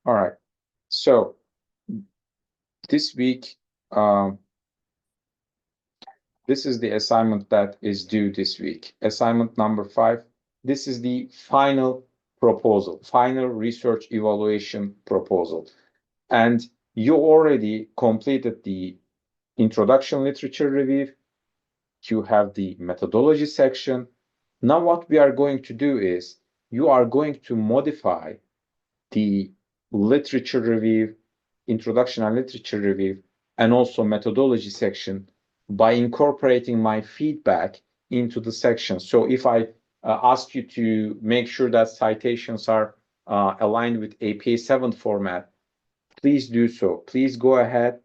All right. So this week, this is the assignment that is due this week. Assignment number 5. This is the final proposal, final research evaluation proposal. And you already completed the introduction literature review. You have the methodology section. Now what we are going to do is you are going to modify the literature review, introduction and literature review, and also methodology section by incorporating my feedback into the section. So if I ask you to make sure that citations are aligned with APA 7 format, please do so. Please go ahead,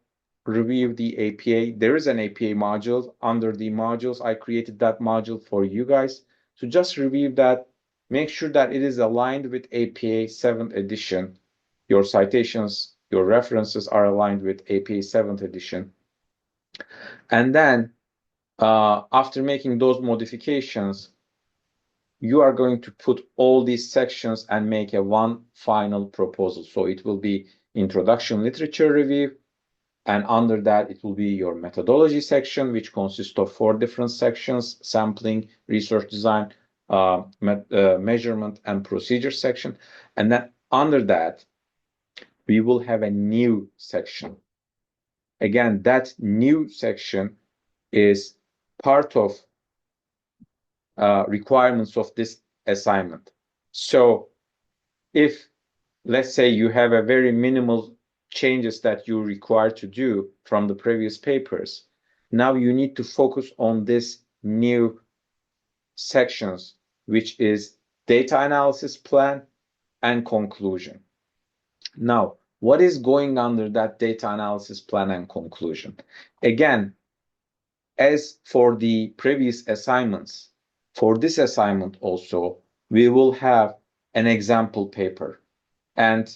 review the APA. There is an APA module. Under the modules, I created that module for you guys. So just review that. Make sure that it is aligned with APA 7th edition. Your citations, your references are aligned with APA 7th edition. And then after making those modifications, you are going to put all these sections and make a one final proposal. So it will be introduction literature review, and under that it will be your methodology section, which consists of 4 different sections: sampling, research design, measurement, and procedure section. And then under that we will have a new section. Again, that new section is part of requirements of this assignment. So if, let's say, you have a very minimal changes that you require to do from the previous papers, now you need to focus on this new sections, which is data analysis plan and conclusion. Now, what is going under that data analysis plan and conclusion? Again, as for the previous assignments, for this assignment also, we will have an example paper. And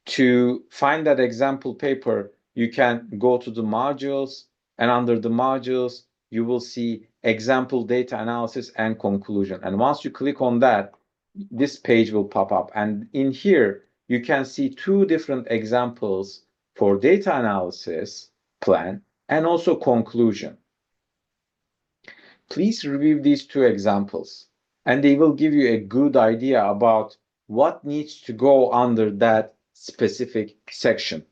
to find that example paper, you can go to the modules, and under the modules, you will see example data analysis and conclusion. And once you click on that, this page will pop up. And in here, you can see 2 different examples for data analysis plan and also conclusion. Please review these 2 examples, and they will give you a good idea about what needs to go under that specific section.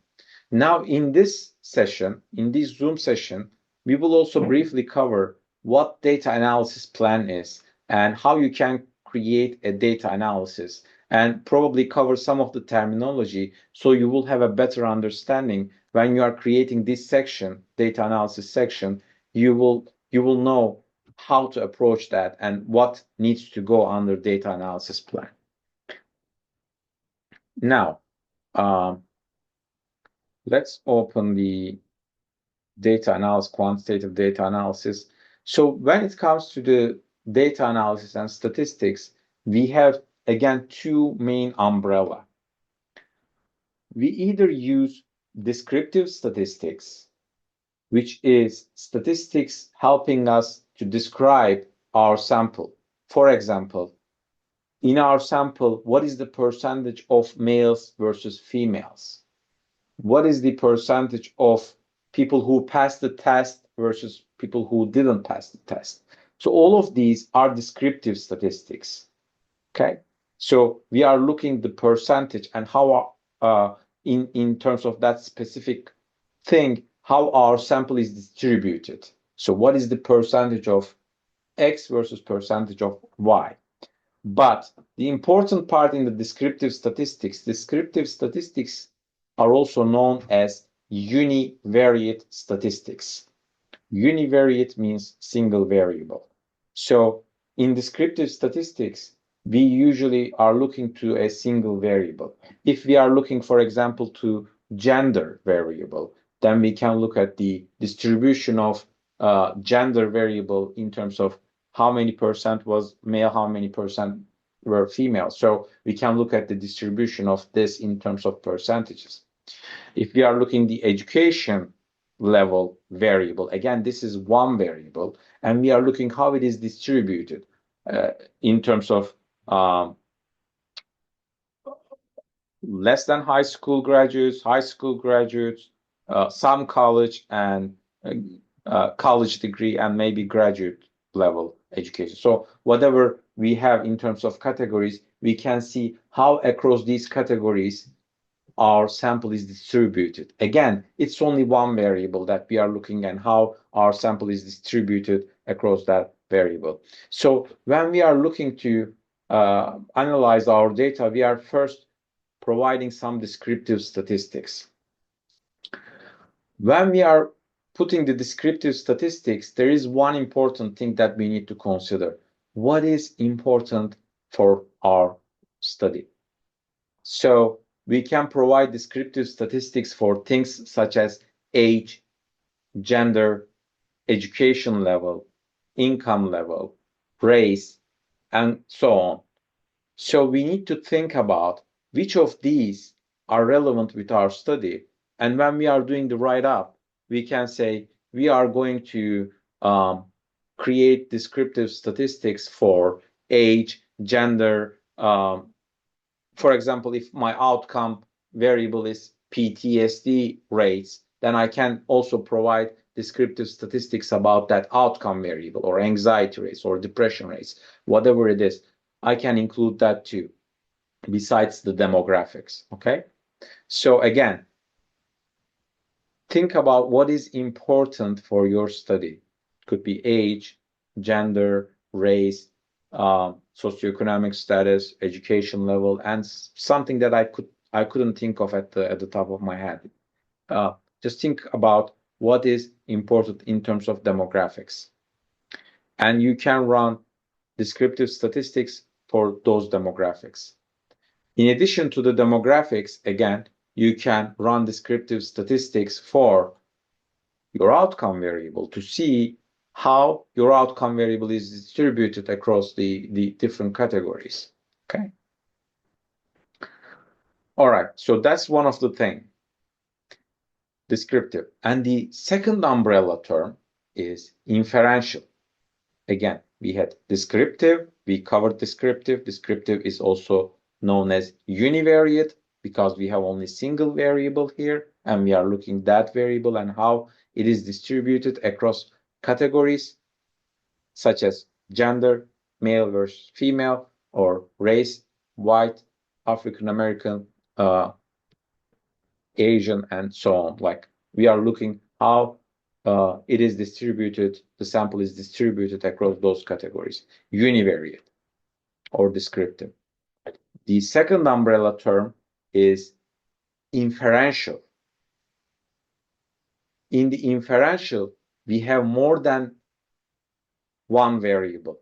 Now, in this session, in this Zoom session, we will also briefly cover what data analysis plan is and how you can create a data analysis, and probably cover some of the terminology so you will have a better understanding when you are creating this section, data analysis section. You will know how to approach that and what needs to go under data analysis plan. Now, let's open the data analysis, quantitative data analysis. So when it comes to the data analysis and statistics, we have, again, 2 main umbrella. We either use descriptive statistics, which is statistics helping us to describe our sample. For example, in our sample, what is the percentage of males versus females? What is the percentage of people who passed the test versus people who didn't pass the test? So all of these are descriptive statistics. Okay, so we are looking the percentage and how in terms of that specific thing, how our sample is distributed. So what is the percentage of X versus percentage of Y? But the important part in the descriptive statistics are also known as univariate statistics. Univariate means single variable. So in descriptive statistics, we usually are looking to a single variable. If we are looking, for example, to gender variable, then we can look at the distribution of gender variable in terms of how many percent was male, how many percent were female. So we can look at the distribution of this in terms of percentages. If we are looking the education level variable, again, this is one variable, and we are looking how it is distributed in terms of less than high school graduates, some college and college degree, and maybe graduate level education. So whatever we have in terms of categories, we can see how across these categories our sample is distributed. Again, it's only one variable that we are looking at, how our sample is distributed across that variable. So when we are looking to analyze our data, we are first providing some descriptive statistics. When we are putting the descriptive statistics, there is one important thing that we need to consider. What is important for our study? So we can provide descriptive statistics for things such as age, gender, education level, income level, race, and so on. So we need to think about which of these are relevant with our study. And when we are doing the write-up, we can say we are going to create descriptive statistics for age, gender. For example, if my outcome variable is PTSD rates, then I can also provide descriptive statistics about that outcome variable, or anxiety rates, or depression rates, whatever it is. I can include that too, besides the demographics, okay? So again, think about what is important for your study. It could be age, gender, race, socioeconomic status, education level, and something that I couldn't think of at the top of my head. Just think about what is important in terms of demographics, and you can run descriptive statistics for those demographics. In addition to the demographics, again, you can run descriptive statistics for your outcome variable to see how your outcome variable is distributed across the different categories. Okay. All right. So that's one of the things, descriptive. And the second umbrella term is inferential. Again, we had descriptive, we covered descriptive. Descriptive is also known as univariate because we have only single variable here, and we are looking at that variable and how it is distributed across categories such as gender, male versus female, or race, white, African American, Asian, and so on. Like, we are looking how it is distributed, the sample is distributed across those categories, univariate or descriptive. The second umbrella term is inferential. In the inferential, we have more than one variable.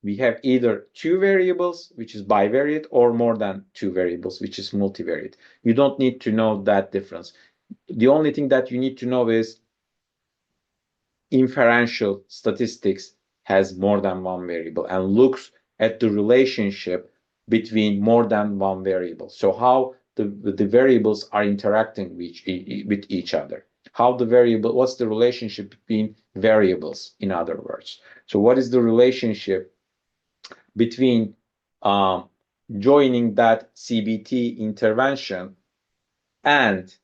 We have either two variables, which is bivariate, or more than two variables, which is multivariate. You don't need to know that difference. The only thing that you need to know is inferential statistics has more than one variable and looks at the relationship between more than one variable. So how the variables are interacting with each other. How the variable, what's the relationship between variables, in other words. So what is the relationship between joining that CBT intervention and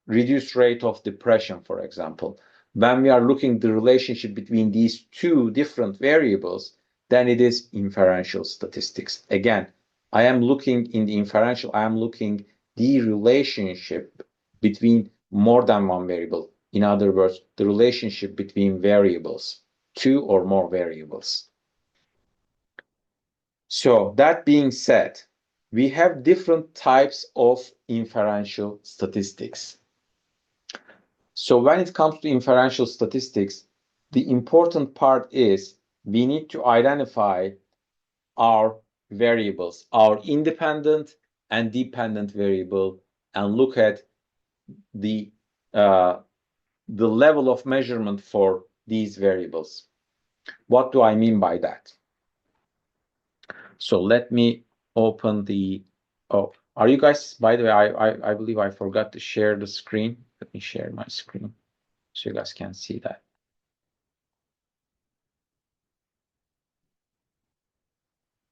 reduced rate of depression, for example. When we are looking at the relationship between these two different variables, then it is inferential statistics. Again, I am looking in the inferential, I am looking the relationship between more than one variable. In other words, the relationship between variables, two or more variables. So that being said, we have different types of inferential statistics. So when it comes to inferential statistics, the important part is we need to identify our variables, our independent and dependent variable, and look at the level of measurement for these variables. What do I mean by that? So let me open the, oh, are you guys, by the way, I believe I forgot to share the screen. Let me share my screen so you guys can see that.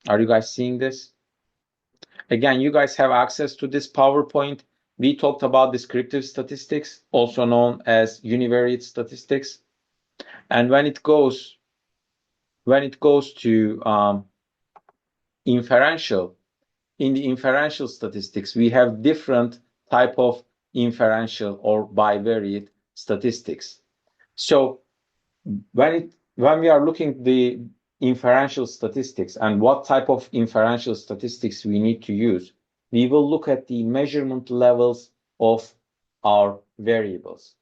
Are you guys seeing this? Again, you guys have access to this PowerPoint. We talked about descriptive statistics, also known as univariate statistics. And when it goes to inferential, in the inferential statistics, we have different type of inferential or bivariate statistics. So when we are looking at the inferential statistics and what type of inferential statistics we need to use, we will look at the measurement levels of our variables.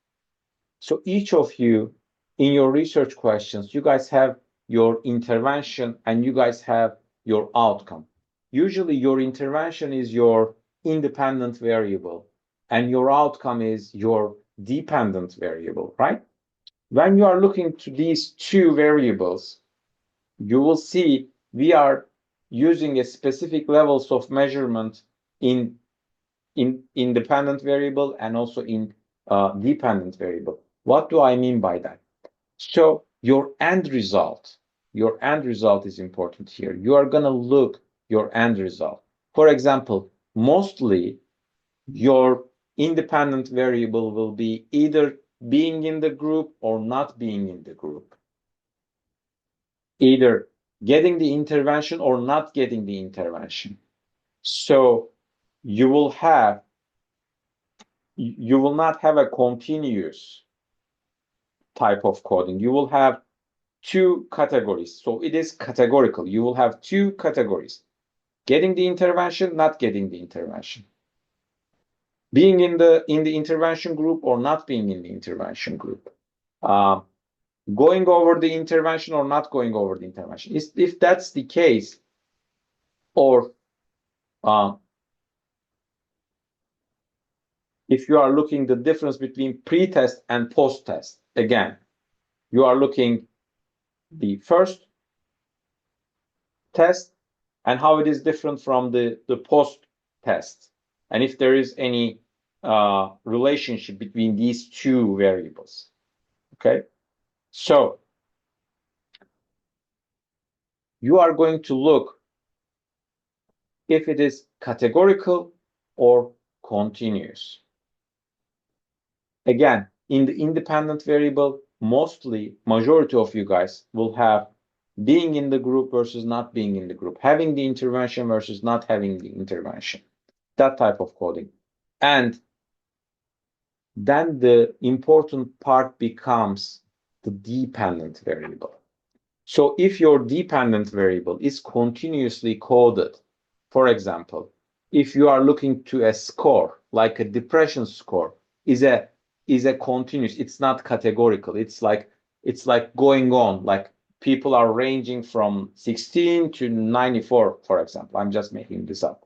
So each of you, in your research questions, you guys have your intervention and you guys have your outcome. Usually your intervention is your independent variable and your outcome is your dependent variable, right? When you are looking to these two variables, you will see we are using a specific levels of measurement in independent variable and also in dependent variable. What do I mean by that? So your end result is important here. You are going to look your end result. For example, mostly your independent variable will be either being in the group or not being in the group. Either getting the intervention or not getting the intervention. So you will not have a continuous type of coding. You will have two categories. So it is categorical. You will have two categories: getting the intervention, not getting the intervention. Being in the intervention group or not being in the intervention group. Going over the intervention or not going over the intervention. If that's the case, or if you are looking the difference between pre-test and post-test, again, you are looking the first test and how it is different from the post-test, and if there is any relationship between these two variables. Okay, so you are going to look if it is categorical or continuous. Again, in the independent variable, majority of you guys will have being in the group versus not being in the group, having the intervention versus not having the intervention, that type of coding. And then the important part becomes the dependent variable. So if your dependent variable is continuously coded, for example, if you are looking to a score, like a depression score, is a continuous, it's not categorical. It's like going on, like people are ranging from 16 to 94, for example. I'm just making this up.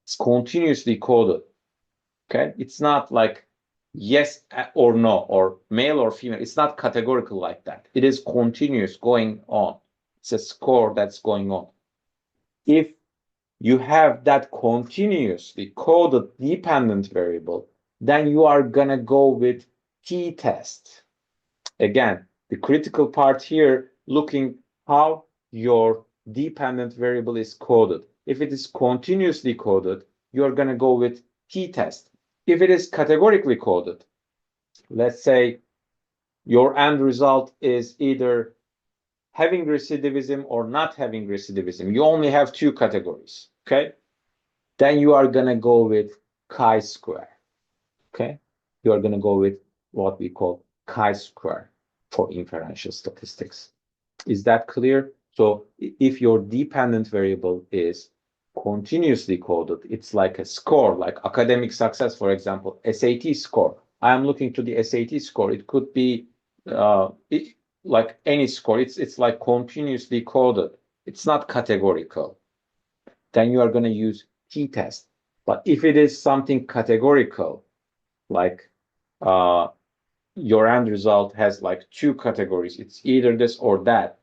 It's continuously coded. Okay, it's not like yes or no, or male or female. It's not categorical like that. It is continuous, going on. It's a score that's going on. If you have that continuously coded dependent variable, then you are gonna go with t-test. Again, the critical part here, looking how your dependent variable is coded. If it is continuously coded, you're gonna go with t-test. If it is categorically coded, let's say your end result is either having recidivism or not having recidivism. You only have two categories, okay? Then you are gonna go with chi-square, okay? You are gonna go with what we call chi-square for inferential statistics. Is that clear? So if your dependent variable is continuously coded, it's like a score, like academic success, for example, SAT score. I am looking to the SAT score. It could be like any score. It's like continuously coded. It's not categorical. Then you are going to use t-test. But if it is something categorical, like your end result has like two categories, it's either this or that,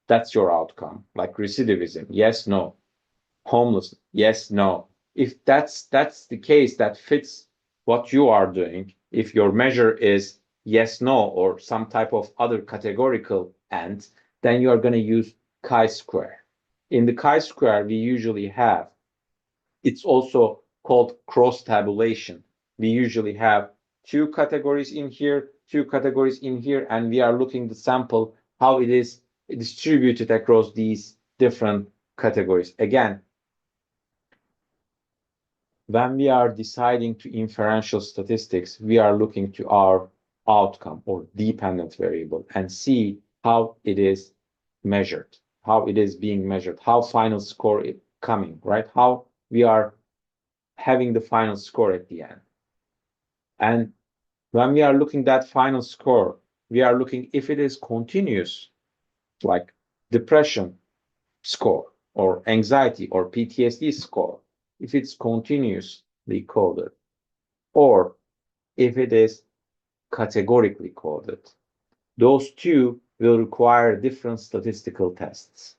that's your outcome. Like recidivism, yes, no. Homeless, yes, no. If that's the case, that fits what you are doing. If your measure is yes, no, or some type of other categorical end, then you are going to use chi-square. In the chi-square, we usually have It's also called cross tabulation. We usually have two categories in here, two categories in here, and we are looking the sample, how it is distributed across these different categories. Again, when we are deciding to inferential statistics, we are looking to our outcome or dependent variable and see how it is measured, how it is being measured, how final score is coming, right? How we are having the final score at the end. And when we are looking at that final score, we are looking if it is continuous, like depression score or anxiety or PTSD score, if it's continuously coded, or if it is categorically coded. Those two will require different statistical tests.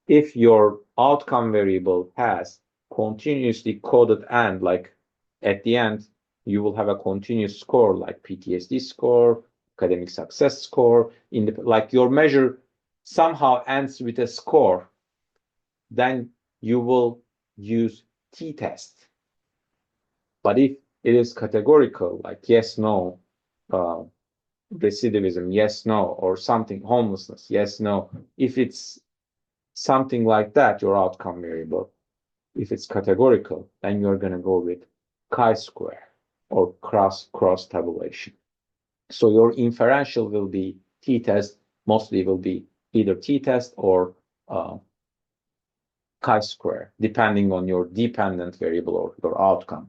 If your outcome variable has continuously coded and like at the end, you will have a continuous score like PTSD score, academic success score, like your measure somehow ends with a score, then you will use t-test. But if it is categorical, like yes, no, recidivism, yes, no, or something, homelessness, yes, no, if it's something like that, your outcome variable, if it's categorical, then you're going to go with chi-square or cross tabulation. So your inferential will be t-test, mostly will be either t-test or chi-square, depending on your dependent variable or your outcome.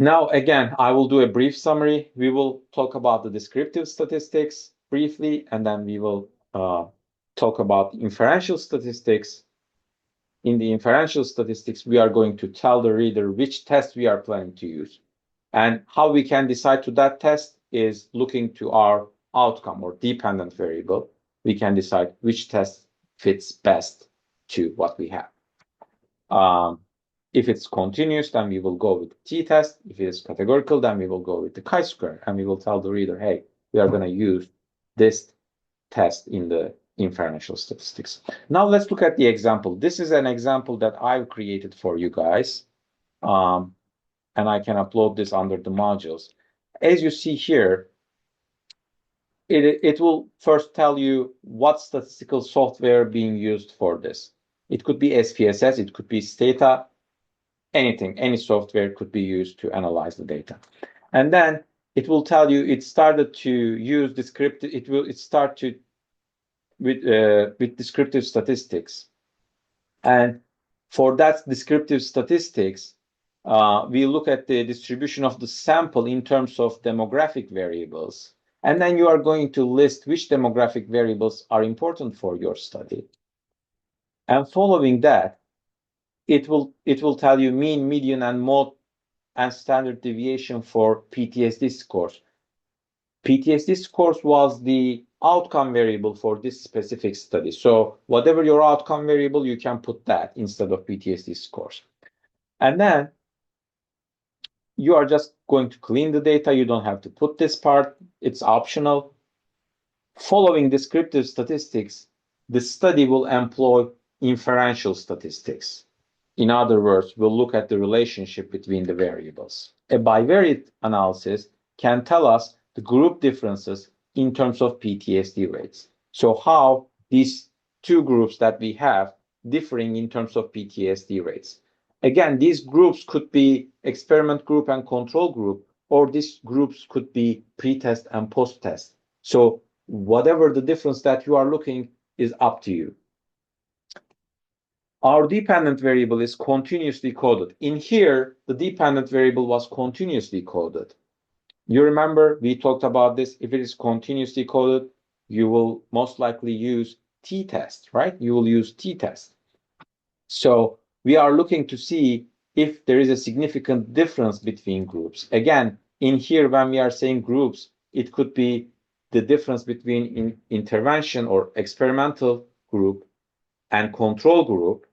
Now, again, I will do a brief summary. We will talk about the descriptive statistics briefly, and then we will talk about inferential statistics. In the inferential statistics, we are going to tell the reader which test we are planning to use. And how we can decide to that test is looking to our outcome or dependent variable. We can decide which test fits best to what we have. If it's continuous, then we will go with t-test. If it is categorical, then we will go with the chi-square, and we will tell the reader, hey, we are going to use this test in the inferential statistics. Now let's look at the example. This is an example that I've created for you guys, and I can upload this under the modules. As you see here, it will first tell you what statistical software being used for this. It could be SPSS, it could be Stata, anything, any software could be used to analyze the data. And then it will tell you it started to use descriptive, it start to with descriptive statistics. And for that descriptive statistics, we look at the distribution of the sample in terms of demographic variables. And then you are going to list which demographic variables are important for your study. And following that, it will tell you mean, median, and mode and standard deviation for PTSD scores. PTSD scores was the outcome variable for this specific study. So whatever your outcome variable, you can put that instead of PTSD scores. And then you are just going to clean the data. You don't have to put this part. It's optional. Following descriptive statistics, the study will employ inferential statistics. In other words, we'll look at the relationship between the variables. A bivariate analysis can tell us the group differences in terms of PTSD rates. So how these two groups that we have differing in terms of PTSD rates. Again, these groups could be experiment group and control group, or these groups could be pre-test and post-test. So whatever the difference that you are looking is up to you. Our dependent variable is continuously coded. In here, the dependent variable was continuously coded. You remember we talked about this. If it is continuously coded, you will most likely use t-test, right? You will use t-test. So we are looking to see if there is a significant difference between groups. Again, in here, when we are saying groups, it could be the difference between intervention or experimental group and control group,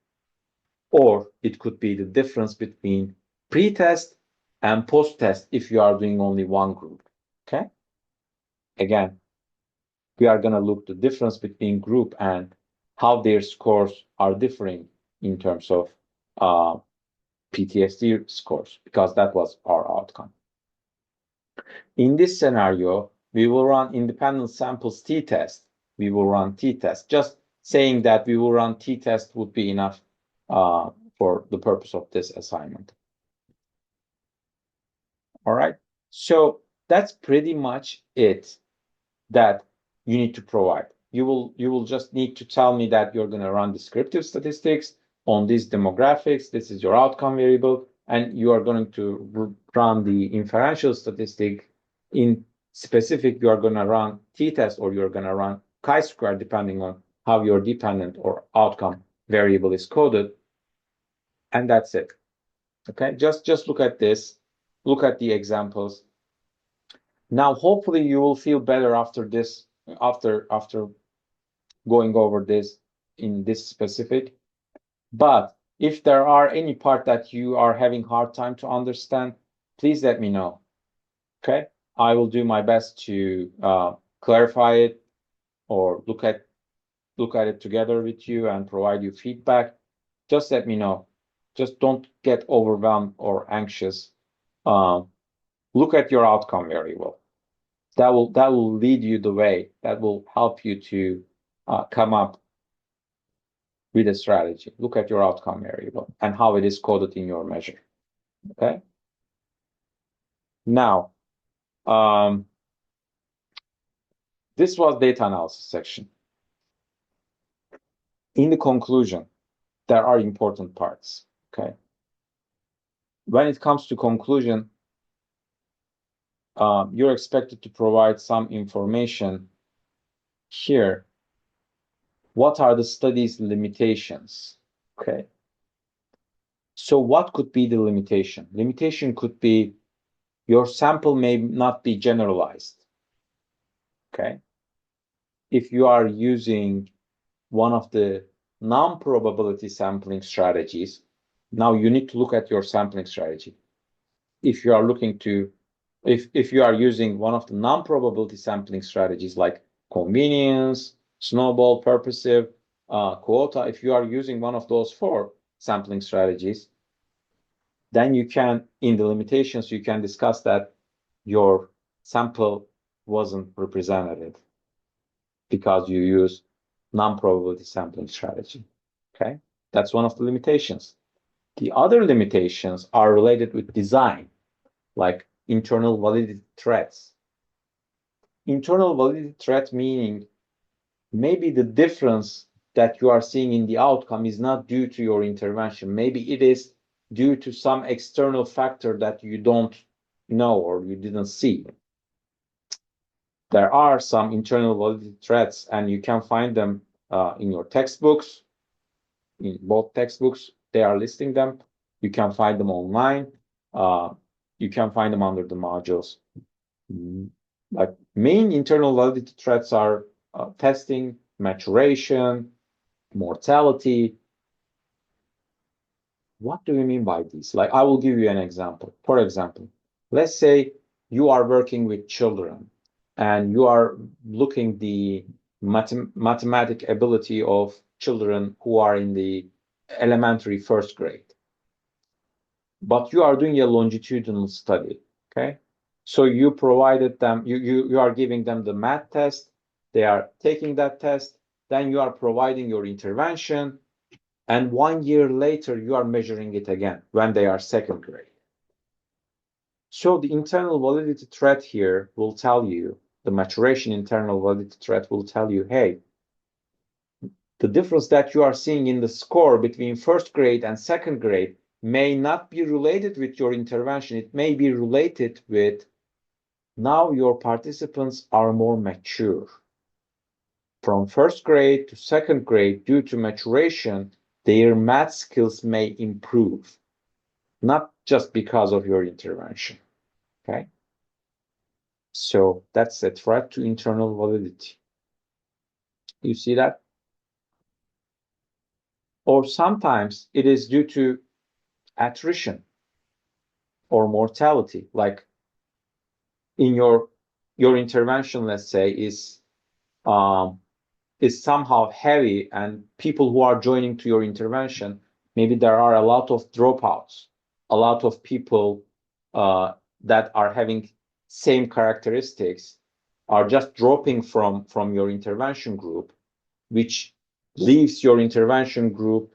or it could be the difference between pre-test and post-test if you are doing only one group, okay? Again, we are going to look the difference between group and how their scores are differing in terms of PTSD scores, because that was our outcome. In this scenario, we will run independent samples t-test. We will run t-test. Just saying that we will run t-test would be enough for the purpose of this assignment. All right. So that's pretty much it that you need to provide. You will just need to tell me that you're going to run descriptive statistics on these demographics. This is your outcome variable, and you are going to run the inferential statistic. In specific, you are going to run t-test, or you're going to run chi-square, depending on how your dependent or outcome variable is coded. And that's it. Okay, just look at this. Look at the examples. Now, hopefully you will feel better after this, after going over this in this specific. But if there are any part that you are having hard time to understand, please let me know. Okay, I will do my best to clarify it or look at it together with you and provide you feedback. Just let me know. Just don't get overwhelmed or anxious. Look at your outcome variable. That will lead you the way. That will help you to come up with a strategy. Look at your outcome variable and how it is coded in your measure. Okay. Now, this was data analysis section. In the conclusion, there are important parts. Okay. When it comes to conclusion, you're expected to provide some information here. What are the study's limitations? Okay. So what could be the limitation? Limitation could be your sample may not be generalized. Okay. If you are using one of the non-probability sampling strategies, now you need to look at your sampling strategy. If you are looking to, if you are using one of the non-probability sampling strategies like convenience, snowball, purposive, quota, if you are using one of those 4 sampling strategies, then you can, in the limitations, you can discuss that your sample wasn't representative because you use non-probability sampling strategy. Okay, that's one of the limitations. The other limitations are related with design, like internal validity threats. Internal validity threat meaning maybe the difference that you are seeing in the outcome is not due to your intervention. Maybe it is due to some external factor that you don't know or you didn't see. There are some internal validity threats, and you can find them in your textbooks. In both textbooks, they are listing them. You can find them online. You can find them under the modules. Like main internal validity threats are testing, maturation, mortality. What do we mean by these? Like, I will give you an example. For example, let's say you are working with children and you are looking the mathematic ability of children who are in the elementary 1st grade. But you are doing a longitudinal study, okay? So you provided them, you are giving them the math test, they are taking that test, then you are providing your intervention, and 1 year later, you are measuring it again when they are 2nd grade. So the internal validity threat here will tell you, the maturation internal validity threat will tell you, hey, the difference that you are seeing in the score between 1st grade and 2nd grade may not be related with your intervention. It may be related with now your participants are more mature. From 1st grade to 2nd grade, due to maturation, their math skills may improve, not just because of your intervention, okay? So that's a threat to internal validity. You see that? Or sometimes it is due to attrition or mortality, like in your intervention, let's say, is somehow heavy, and people who are joining to your intervention maybe there are a lot of dropouts, a lot of people that are having same characteristics are just dropping from your intervention group, which leaves your intervention group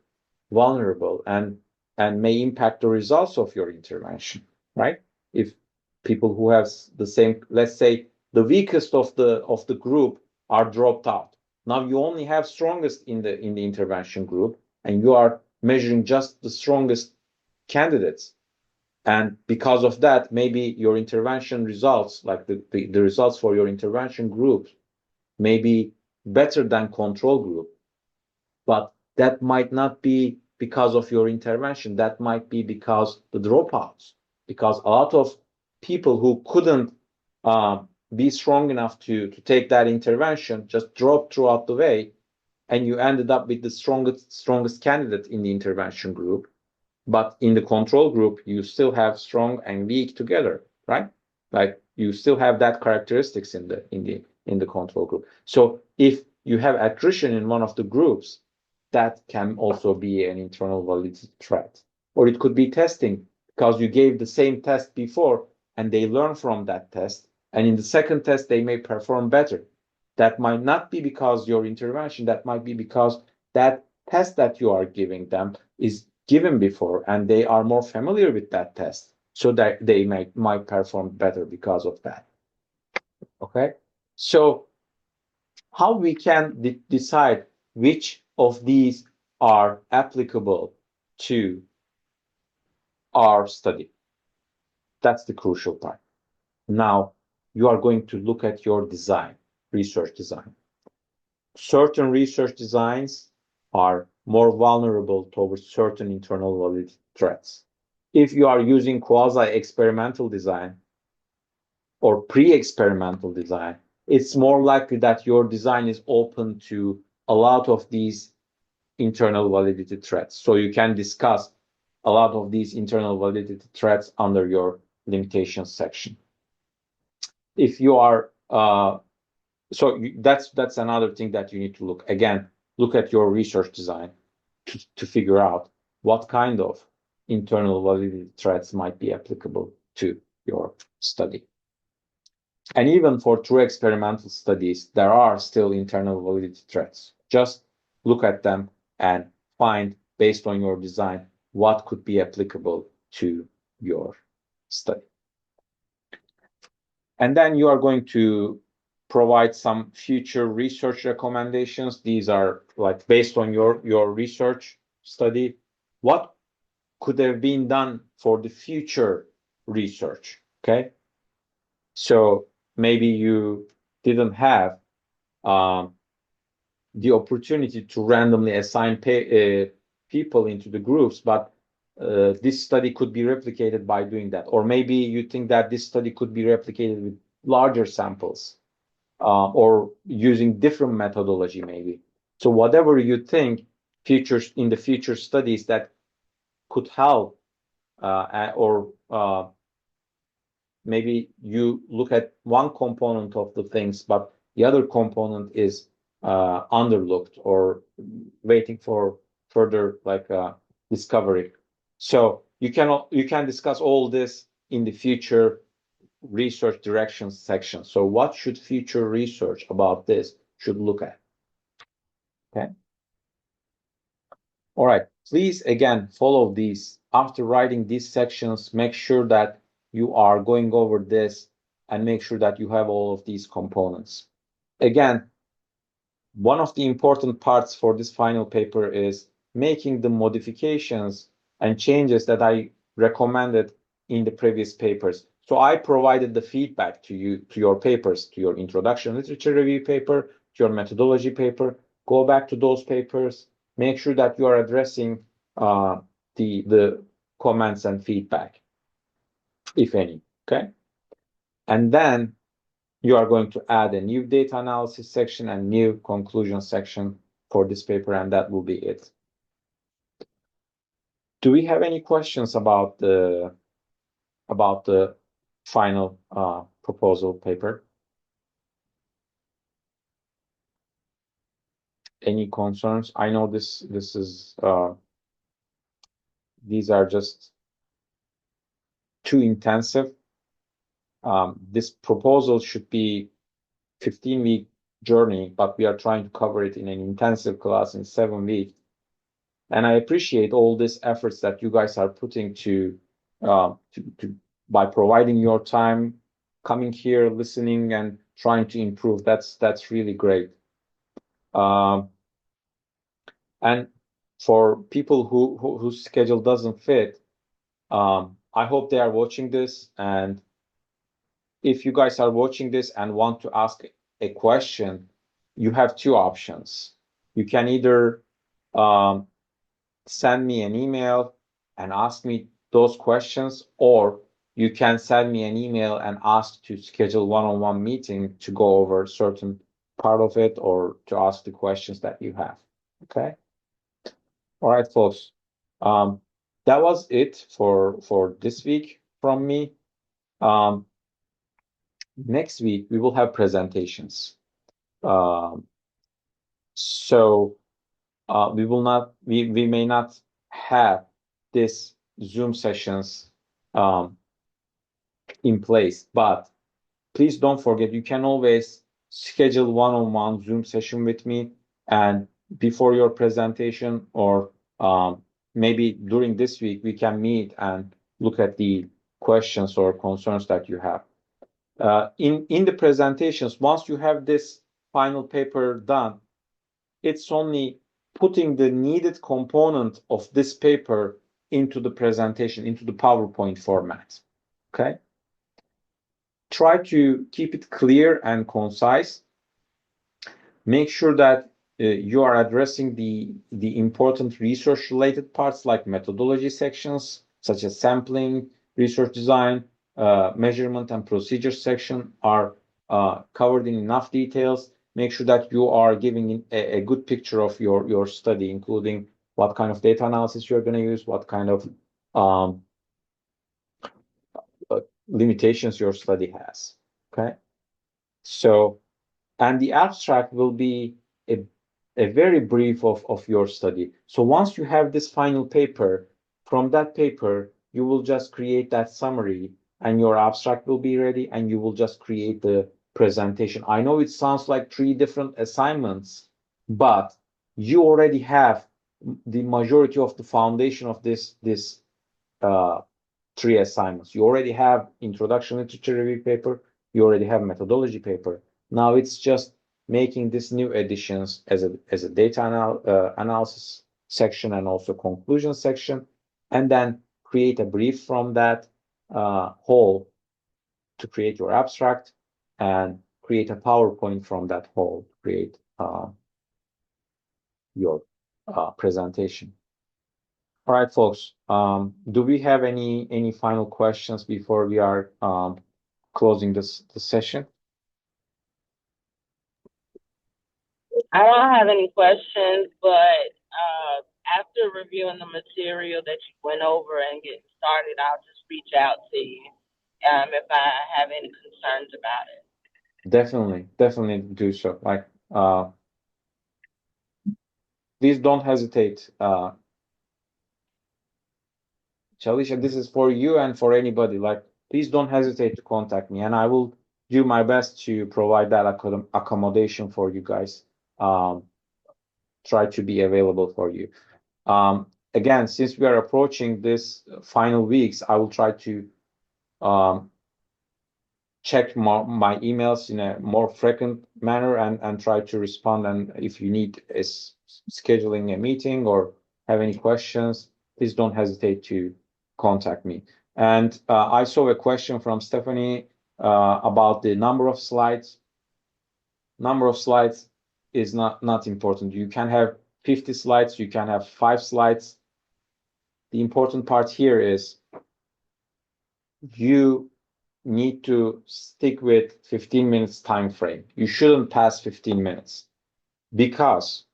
vulnerable and may impact the results of your intervention, right? If people who have the same, let's say the weakest of the group are dropped out. Now you only have strongest in the intervention group, and you are measuring just the strongest candidates. And because of that, maybe your intervention results, like the results for your intervention group, may be better than control group. But that might not be because of your intervention. That might be because the dropouts, because a lot of people who couldn't be strong enough to take that intervention just dropped throughout the way, and you ended up with the strongest candidate in the intervention group. But in the control group, you still have strong and weak together, right? Like you still have that characteristics in the control group. So if you have attrition in one of the groups, that can also be an internal validity threat. Or it could be testing, because you gave the same test before and they learn from that test. And in the second test, they may perform better. That might not be because your intervention, that might be because that test that you are giving them is given before and they are more familiar with that test, so that they might perform better because of that. Okay, so how we can decide which of these are applicable to our study? That's the crucial part. Now you are going to look at your design, research design. Certain research designs are more vulnerable towards certain internal validity threats. If you are using quasi-experimental design or pre-experimental design, it's more likely that your design is open to a lot of these internal validity threats. So you can discuss a lot of these internal validity threats under your limitations section. If you are that's another thing that you need to look at your research design to figure out what kind of internal validity threats might be applicable to your study. And even for true experimental studies, there are still internal validity threats. Just look at them and find, based on your design, what could be applicable to your study. And then you are going to provide some future research recommendations. These are like based on your research study. What could have been done for the future research? Okay. So maybe you didn't have the opportunity to randomly assign people into the groups, but this study could be replicated by doing that. Or maybe you think that this study could be replicated with larger samples or using different methodology maybe. So whatever you think in the future studies that could help or maybe you look at one component of the things, but the other component is underlooked or waiting for further discovery. So you can discuss all this in the future research directions section. So what should future research about this should look at? Okay. All right. Please again follow these. After writing these sections, make sure that you are going over this and make sure that you have all of these components. Again, one of the important parts for this final paper is making the modifications and changes that I recommended in the previous papers. So I provided the feedback to you, to your papers, to your introduction literature review paper, to your methodology paper. Go back to those papers, make sure that you are addressing the comments and feedback, if any, okay? And then you are going to add a new data analysis section and new conclusion section for this paper, and that will be it. Do we have any questions about the final proposal paper? Any concerns? I know this is these are just too intensive. This proposal should be 15-week journey, but we are trying to cover it in an intensive class in 7 weeks. And I appreciate all these efforts that you guys are putting to by providing your time, coming here, listening, and trying to improve. That's really great. And for people whose schedule doesn't fit, I hope they are watching this. And if you guys are watching this and want to ask a question, you have two options. You can either send me an email and ask me those questions, or you can send me an email and ask to schedule one-on-one meeting to go over a certain part of it or to ask the questions that you have. Okay. All right, folks. That was it for this week from me. Next week we will have presentations. So we may not have this Zoom sessions in place, but please don't forget, you can always schedule one-on-one Zoom session with me, and before your presentation or maybe during this week, we can meet and look at the questions or concerns that you have. In the presentations, once you have this final paper done, it's only putting the needed component of this paper into the presentation, into the PowerPoint format. Okay. Try to keep it clear and concise. Make sure that you are addressing the important research related parts like methodology sections, such as sampling, research design, measurement and procedure section are covered in enough details. Make sure that you are giving a good picture of your study, including what kind of data analysis you're going to use, what kind of limitations your study has. Okay. So, and the abstract will be a very brief of your study. So once you have this final paper, from that paper, you will just create that summary and your abstract will be ready and you will just create the presentation. I know it sounds like 3 different assignments, but you already have the majority of the foundation of this 3 assignments. You already have introduction literature review paper. You already have methodology paper. Now it's just making these new additions as a data analysis section and also conclusion section, and then create a brief from that whole to create your abstract and create a PowerPoint from that whole to create your presentation. All right, folks. Do we have any final questions before we are closing the session? I don't have any questions, but after reviewing the material that you went over and getting started, I'll just reach out to you if I have any concerns about it. Definitely do so. Like, please don't hesitate. Chalisha, this is for you and for anybody. Like, please don't hesitate to contact me, and I will do my best to provide that accommodation for you guys. Try to be available for you. Again, since we are approaching this final weeks, I will try to check my emails in a more frequent manner and try to respond. And if you need scheduling a meeting or have any questions, please don't hesitate to contact me. And I saw a question from Stephanie about the number of slides. Number of slides is not important. You can have 50 slides, you can have 5 slides. The important part here is you need to stick with 15 minutes time frame. You shouldn't pass 15 minutes because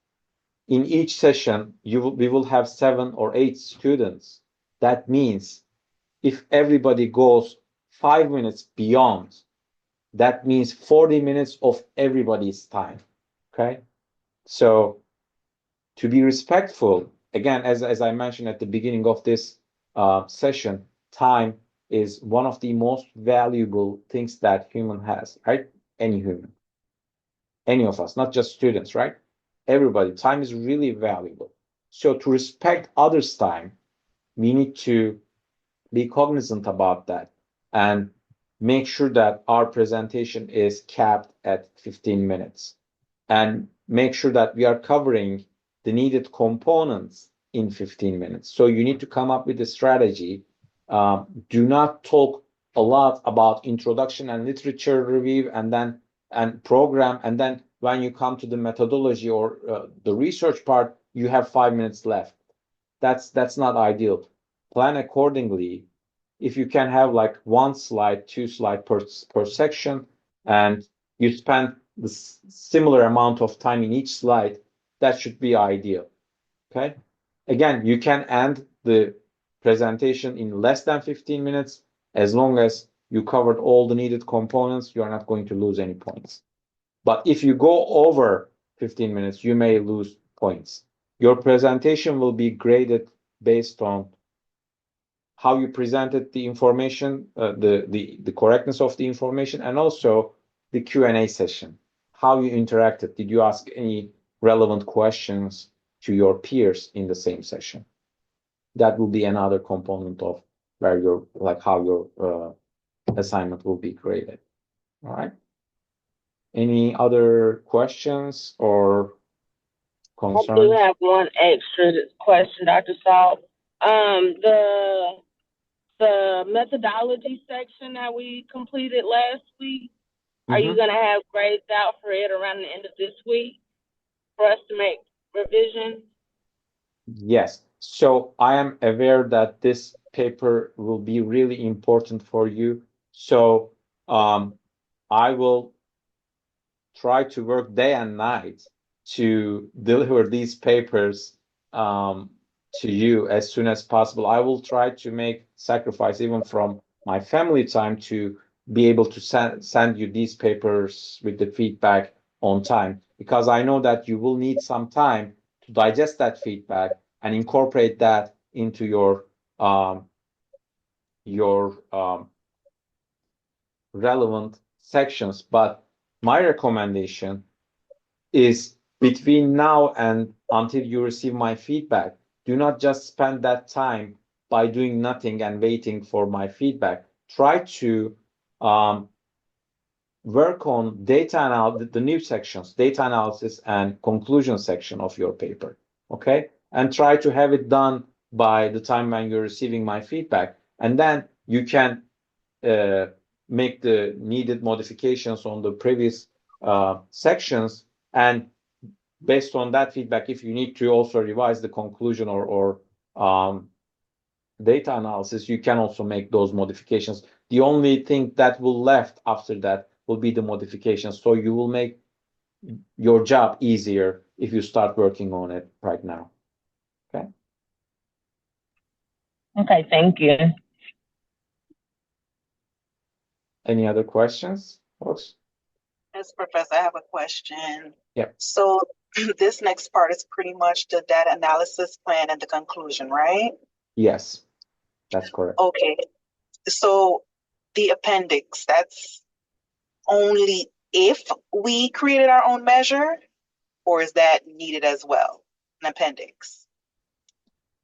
in each session we will have 7 or 8 students. That means if everybody goes 5 minutes beyond, that means 40 minutes of everybody's time. Okay, so to be respectful, again, as I mentioned at the beginning of this session, time is one of the most valuable things that human has, right? Any human, any of us, not just students, right? Everybody, time is really valuable. So to respect others' time, we need to be cognizant about that and make sure that our presentation is capped at 15 minutes and make sure that we are covering the needed components in 15 minutes. So you need to come up with a strategy. Do not talk a lot about introduction and literature review and program, and then when you come to the methodology or the research part, you have 5 minutes left. That's not ideal. Plan accordingly. If you can have like 1 slide, 2 slide per section, and you spend the similar amount of time in each slide, that should be ideal. Okay. Again, you can end the presentation in less than 15 minutes. As long as you covered all the needed components, you are not going to lose any points. But if you go over 15 minutes, you may lose points. Your presentation will be graded based on how you presented the information, the correctness of the information, and also the Q&A session, how you interacted. Did you ask any relevant questions to your peers in the same session? That will be another component of where your how your assignment will be graded. All right. Any other questions or concerns? I do have one extra question, Dr. Salt. The methodology section that we completed last week, are you going to have grades out for it around the end of this week for us to make revisions? Yes. So I am aware that this paper will be really important for you. So I will try to work day and night to deliver these papers to you as soon as possible. I will try to make sacrifice even from my family time to be able to send you these papers with the feedback on time, because I know that you will need some time to digest that feedback and incorporate that into your relevant sections. But my recommendation is between now and until you receive my feedback, do not just spend that time by doing nothing and waiting for my feedback. Try to work on the new sections, data analysis and conclusion section of your paper, okay? And try to have it done by the time when you're receiving my feedback. And then you can make the needed modifications on the previous sections, and based on that feedback, if you need to also revise the conclusion or data analysis, you can also make those modifications. The only thing that will left after that will be the modifications. So you will make your job easier if you start working on it right now. Okay. Okay, thank you. Any other questions, folks? Yes, Professor, I have a question. Yeah. So this next part is pretty much the data analysis plan and the conclusion, right? Yes, that's correct. Okay. So the appendix, that's only if we created our own measure, or is that needed as well? An appendix.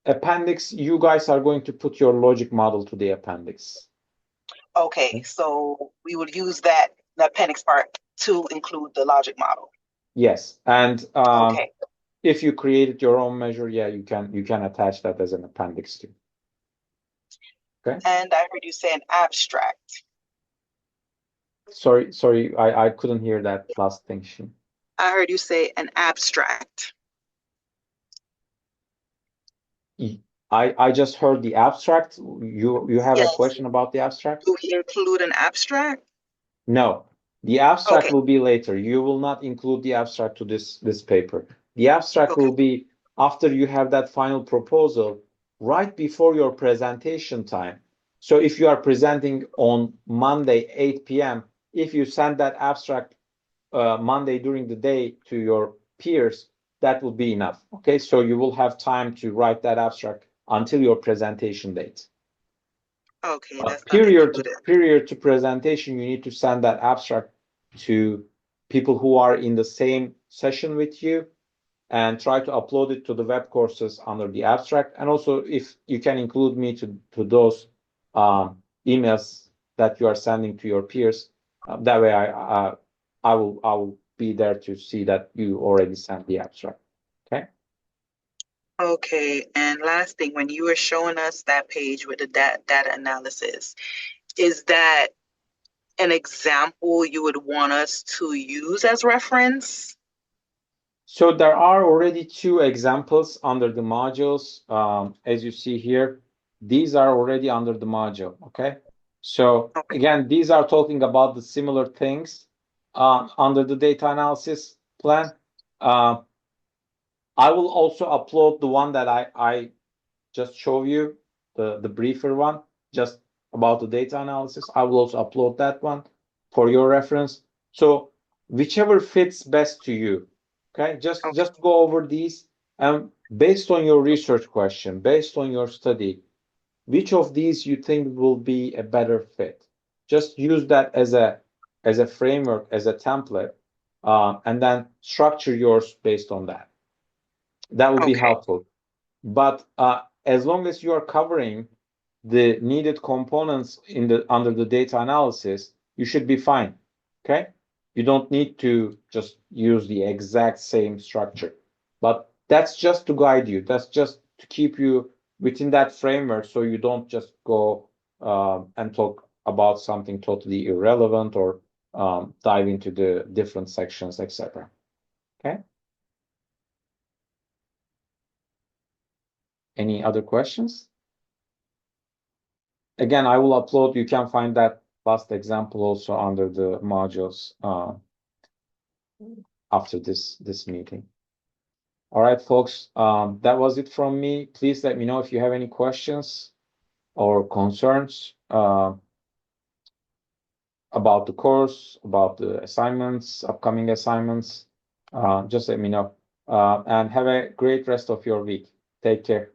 Appendix, you guys are going to put your logic model to the appendix. Okay, so we would use that, the appendix part, to include the logic model. Yes, and Okay. if you created your own measure, yeah, you can attach that as an appendix too. Okay. And I heard you say an abstract. Sorry, I couldn't hear that last thing. I heard you say an abstract. I just heard the abstract. You have a question about the abstract? Do we include an abstract? No, the abstract Okay. will be later. You will not include the abstract to this paper. The abstract will be after you have that final proposal, right before your presentation time. So if you are presenting on Monday, 8 p.m., if you send that abstract Monday during the day to your peers, that will be enough. Okay, so you will have time to write that abstract until your presentation date. Okay, that's Prior to presentation, you need to send that abstract to people who are in the same session with you and try to upload it to the web courses under the abstract. And also, if you can include me to those emails that you are sending to your peers, that way I will be there to see that you already sent the abstract. Okay. Okay, and last thing, when you were showing us that page with the data analysis, is that an example you would want us to use as reference? So there are already 2 examples under the modules. As you see here, these are already under the module, okay? So Okay. again, these are talking about the similar things under the data analysis plan. I will also upload the one that I just show you, the briefer one, just about the data analysis. I will also upload that one for your reference. So whichever fits best to you. Okay, just go over these and based on your research question, based on your study, which of these you think will be a better fit. Just use that as a framework, as a template, and then structure yours based on that. That would be helpful. But as long as you are covering the needed components under the data analysis, you should be fine. Okay? You don't need to just use the exact same structure. But that's just to guide you. That's just to keep you within that framework so you don't just go and talk about something totally irrelevant or dive into the different sections, etc. Okay? Any other questions? Again, I will upload. You can find that last example also under the modules after this meeting. All right, folks, that was it from me. Please let me know if you have any questions or concerns about the course, about the assignments, upcoming assignments. Just let me know. And have a great rest of your week. Take care.